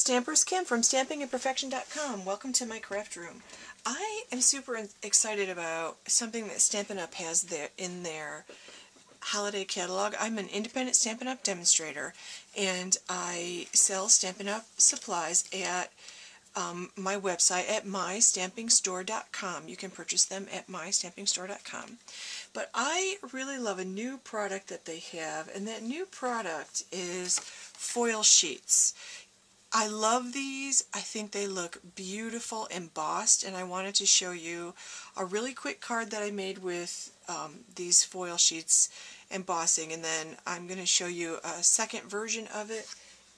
Stampers Kim from stampingandperfection.com. Welcome to my craft room. I am super excited about something that Stampin' Up! Has in their holiday catalog. I'm an independent Stampin' Up! Demonstrator, and I sell Stampin' Up! Supplies at my website at mystampingstore.com. You can purchase them at mystampingstore.com. But I really love a new product that they have, and that new product is foil sheets. I love these. I think they look beautiful embossed, and I wanted to show you a really quick card that I made with these foil sheets embossing, and then I'm going to show you a second version of it,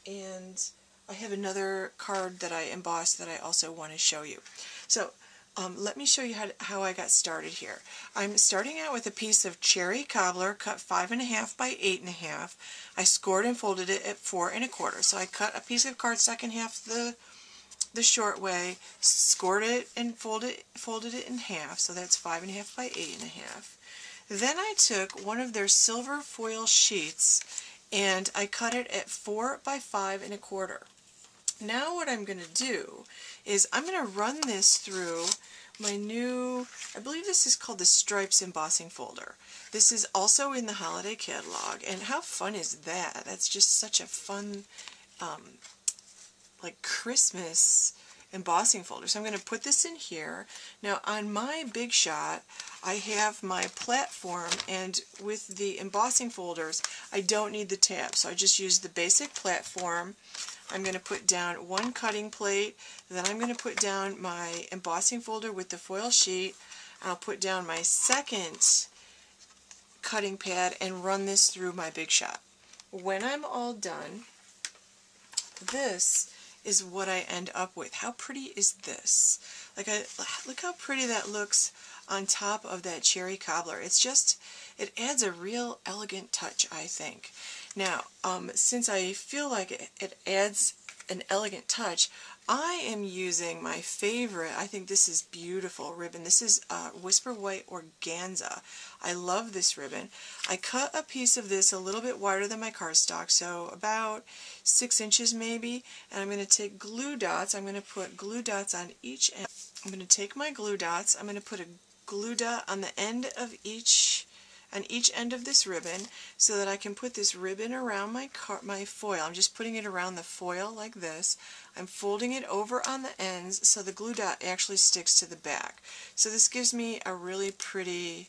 and I have another card that I embossed that I also want to show you. So let me show you how I got started here. I'm starting out with a piece of cherry cobbler cut 5 1/2 by 8 1/2. I scored and folded it at 4 1/4. So I cut a piece of cardstock in half the short way, scored it and folded it in half. So that's 5 1/2 by 8 1/2. Then I took one of their silver foil sheets and I cut it at 4 by 5 1/4. Now what I'm going to do is I'm going to run this through my new, I believe this is called the Stripes Embossing Folder. This is also in the holiday catalog, and how fun is that? That's just such a fun, like Christmas embossing folder. So I'm going to put this in here. Now on my Big Shot, I have my platform, and with the embossing folders, I don't need the tab, so I just use the basic platform. I'm going to put down one cutting plate, then I'm going to put down my embossing folder with the foil sheet. I'll put down my second cutting pad and run this through my Big Shot. When I'm all done, this is what I end up with. How pretty is this? Look how pretty that looks on top of that cherry cobbler. It's just, it adds a real elegant touch, I think. Now, since I feel like it adds an elegant touch, I am using my favorite, I think this is beautiful ribbon. This is Whisper White Organza. I love this ribbon. I cut a piece of this a little bit wider than my cardstock, so about 6 inches maybe, and I'm going to take glue dots. I'm going to put glue dots on each end. I'm going to take my glue dots, I'm going to put a glue dot on the end of each end of this ribbon, so that I can put this ribbon around my foil. I'm just putting it around the foil like this. I'm folding it over on the ends so the glue dot actually sticks to the back. So this gives me a really pretty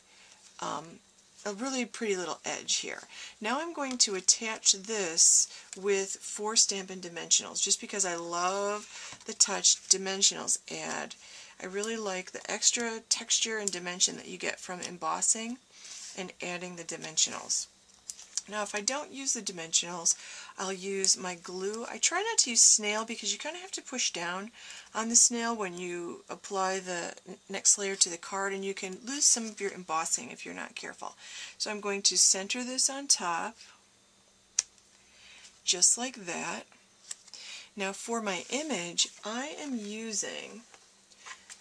little edge here. Now I'm going to attach this with 4 Stampin' dimensionals, just because I love the touch dimensionals add. I really like the extra texture and dimension that you get from embossing and adding the dimensionals. Now if I don't use the dimensionals, I'll use my glue. I try not to use snail because you kind of have to push down on the snail when you apply the next layer to the card, and you can lose some of your embossing if you're not careful. So I'm going to center this on top, just like that. Now for my image, I am using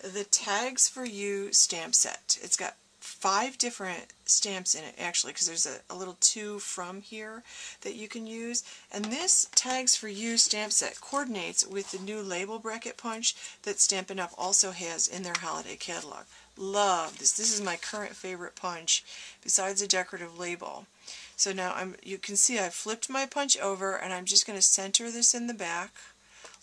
the Tags for You stamp set. It's got 5 different stamps in it, actually, because there's a little to from here that you can use. And this Tags for You stamp set coordinates with the new label bracket punch that Stampin' Up! Also has in their holiday catalog. Love this. This is my current favorite punch, besides a decorative label. So now you can see I've flipped my punch over, and I'm just going to center this in the back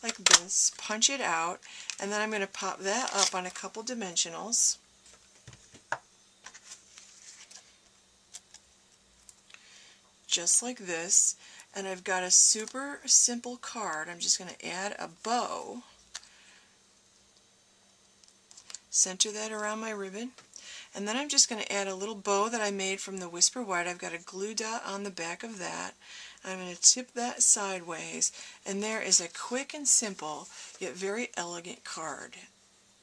like this, punch it out, and then I'm going to pop that up on a couple dimensionals. Just like this, and I've got a super simple card. I'm just going to add a bow, center that around my ribbon, and then I'm just going to add a little bow that I made from the Whisper White. I've got a glue dot on the back of that. I'm going to tip that sideways, and there is a quick and simple yet very elegant card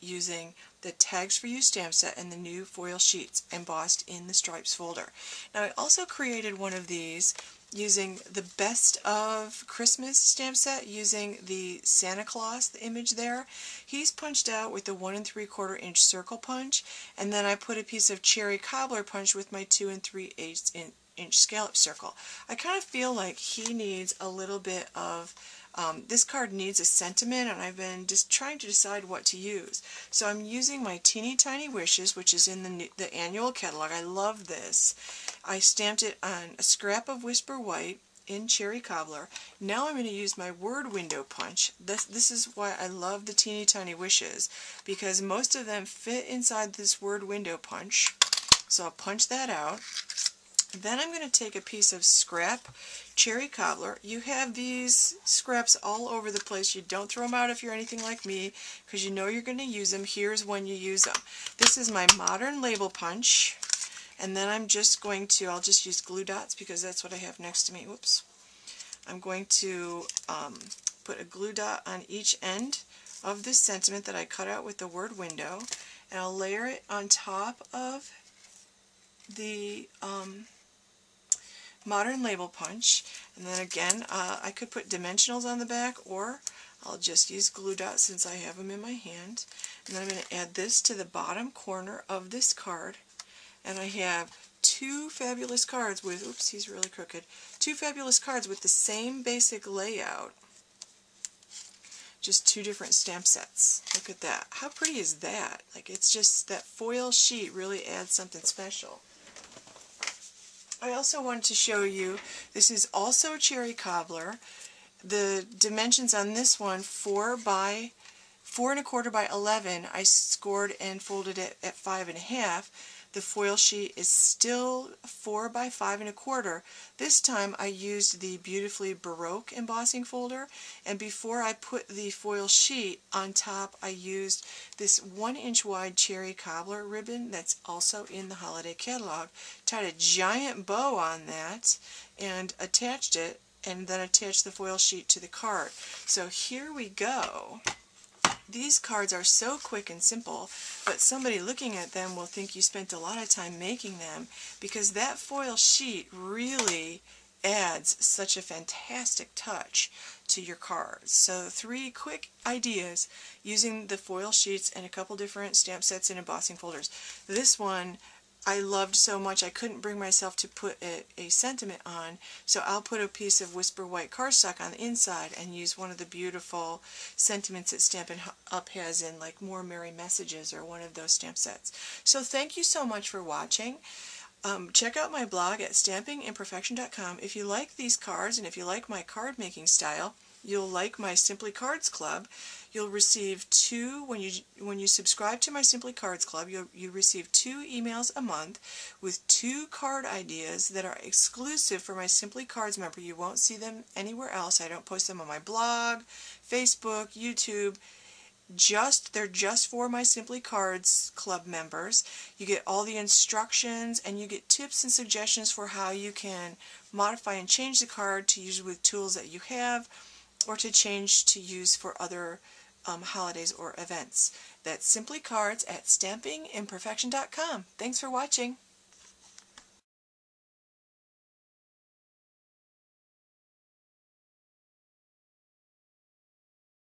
using the Tags for You stamp set and the new foil sheets embossed in the Stripes folder. Now I also created one of these using the Best of Christmas stamp set, using the Santa Claus, the image there. He's punched out with the 1 3/4 inch circle punch, and then I put a piece of cherry cobbler punch with my 2 3/8 inch scallop circle. I kind of feel like he needs a little bit of This card needs a sentiment, and I've been just trying to decide what to use. So I'm using my Teeny Tiny Wishes, which is in the annual catalog. I love this. I stamped it on a scrap of Whisper White in Cherry Cobbler. Now I'm going to use my word window punch. This is why I love the Teeny Tiny Wishes, because most of them fit inside this word window punch. So I'll punch that out. Then I'm going to take a piece of scrap Cherry Cobbler. You have these scraps all over the place. You don't throw them out if you're anything like me, because you know you're going to use them. Here's when you use them. This is my modern label punch. And then I'm just going to, I'll just use glue dots because that's what I have next to me. Whoops. I'm going to put a glue dot on each end of this sentiment that I cut out with the word window, and I'll layer it on top of the modern label punch. And then again, I could put dimensionals on the back, or I'll just use glue dots since I have them in my hand. And then I'm going to add this to the bottom corner of this card. And I have two fabulous cards with, oops, he's really crooked, two fabulous cards with the same basic layout. Just two different stamp sets. Look at that. How pretty is that? Like, it's just, that foil sheet really adds something special. I also wanted to show you, this is also Cherry Cobbler. The dimensions on this one, 4 1/4 by 11, I scored and folded it at 5 1/2. The foil sheet is still 4 by 5 1/4. This time I used the Beautifully Baroque Embossing Folder, and before I put the foil sheet on top, I used this 1-inch wide Cherry Cobbler ribbon that's also in the holiday catalog. Tied a giant bow on that and attached it, and then attached the foil sheet to the card. So here we go. These cards are so quick and simple, but somebody looking at them will think you spent a lot of time making them, because that foil sheet really adds such a fantastic touch to your cards. So 3 quick ideas using the foil sheets and a couple different stamp sets and embossing folders. This one I loved so much I couldn't bring myself to put a sentiment on, so I'll put a piece of Whisper White cardstock on the inside and use one of the beautiful sentiments that Stampin' Up! Has in, like More Merry Messages or one of those stamp sets. So thank you so much for watching. Check out my blog at stampingimperfection.com. If you like these cards and if you like my card making style, you'll like my Simply Cards Club. You'll receive 2, when you subscribe to my Simply Cards Club, you receive 2 emails a month with 2 card ideas that are exclusive for my Simply Cards member. You won't see them anywhere else. I don't post them on my blog, Facebook, YouTube. They're just for my Simply Cards Club members. You get all the instructions, and you get tips and suggestions for how you can modify and change the card to use with tools that you have, or to change to use for other holidays or events. That's Simply Cards at stampingimperfection.com. Thanks for watching.